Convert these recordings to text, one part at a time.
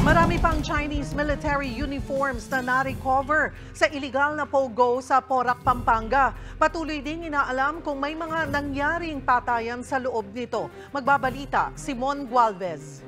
Marami pang Chinese military uniforms na na-recover sa iligal na pogo sa Porac, Pampanga. Patuloy ding inaalam kung may mga nangyaring patayan sa loob nito. Magbabalita, Simon Gualvez.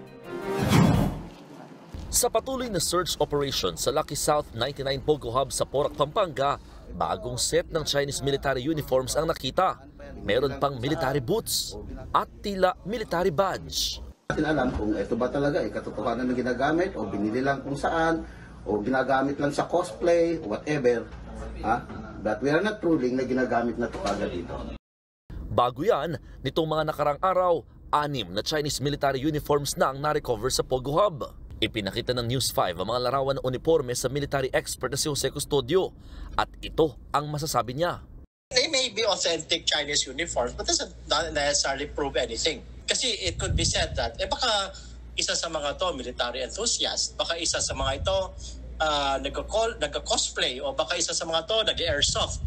Sa patuloy na search operation sa Lucky South 99 Pogo Hub sa Porac, Pampanga, bagong set ng Chinese military uniforms ang nakita. Meron pang military boots at tila military badge. Natin alam kung ito ba talaga katotohanan na ginagamit o binili lang kung saan o ginagamit lang sa cosplay o whatever. But we are not ruling na ginagamit na ito kagad dito. Bago yan, nitong mga nakarang araw, 6 na Chinese military uniforms na ang na-recover sa Pogo Hub. Ipinakita ng News 5 ang mga larawan ng uniforme sa military expert na si Jose Custodio at ito ang masasabi niya. They may be authentic Chinese uniforms but doesn't necessarily prove anything. Kasi it could be said that, baka isa sa mga to military enthusiast, baka isa sa mga ito nagka-cosplay, o baka isa sa mga to nag-airsoft.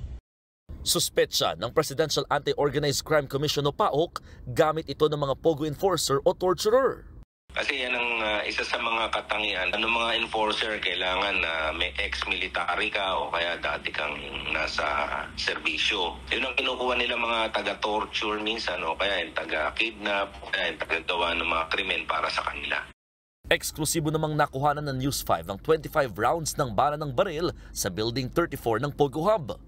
Suspetsa ng Presidential Anti-Organized Crime Commission o PAOK, gamit ito ng mga pogo enforcer o torturer. Kasi yan ang isa sa mga katangian. Ano mga enforcer, kailangan na may ex-military ka o kaya dati kang nasa serbisyo. Yun ang kinukuha nila mga taga-torture minsan o kaya yung taga-kidnap o kaya yung taga-gawa ng mga krimen para sa kanila. Eksklusibo namang nakuhanan ng News 5 ang 25 rounds ng bala ng baril sa Building 34 ng Pogo Hub.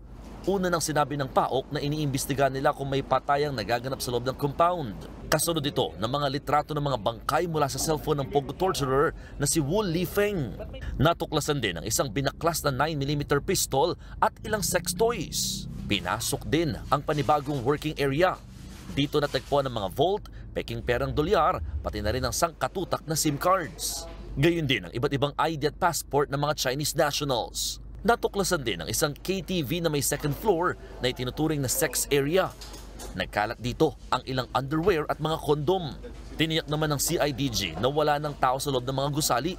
Una nang sinabi ng PAOK na iniimbestigahan nila kung may patayang nagaganap sa loob ng compound. Kasunod ito ng mga litrato ng mga bangkay mula sa cellphone ng Pogo torturer na si Wu Lifeng. Natuklasan din ang isang binaklas na 9mm pistol at ilang sex toys. Pinasok din ang panibagong working area. Dito natagpuan ang mga vault, peking perang dolyar, pati na rin ang sangkatutak na SIM cards. Gayun din ang iba't ibang ID at passport ng mga Chinese nationals. Natuklasan din ang isang KTV na may second floor na itinuturing na sex area. Nagkalat dito ang ilang underwear at mga kondom. Tiniyak naman ng CIDG na wala ng tao sa loob ng mga gusali.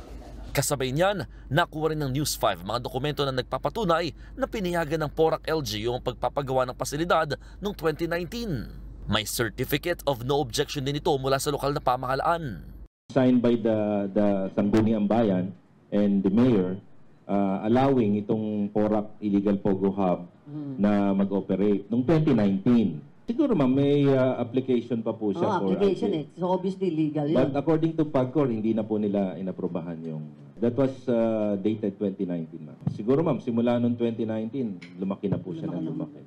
Kasabay niyan, nakuha rin ng News 5 mga dokumento na nagpapatunay na pinayagan ng Porac LGU ang pagpapagawa ng pasilidad noong 2019. May certificate of no objection din ito mula sa lokal na pamahalaan. Signed by the Sangguniang Bayan and the mayor, allowing itong Porac Illegal Pogo Hub na mag-operate noong 2019. Siguro ma'am, may application pa po siya for application so obviously legal yun. But according to PAGCOR, hindi na po nila inaprobahan yung... That was dated 2019 ma'am. Siguro ma'am, simula noong 2019, lumaki na po siya ng lumaki.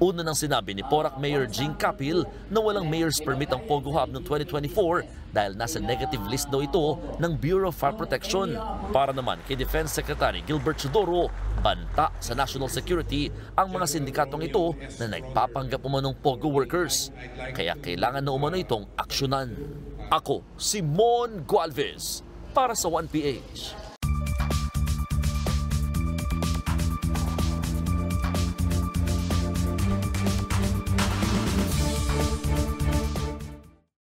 Una nang sinabi ni Porac Mayor Jean Capil na walang mayor's permit ang Pogo Hub noong 2024 dahil nasa negative list daw ito ng Bureau of Fire Protection. Para naman kay Defense Secretary Gilbert Chodoro, banta sa national security ang mga sindikatong ito na nagpapanggap umanong Pogo workers. Kaya kailangan na umano itong aksyonan. Ako, Simon Gualvez, para sa 1PH.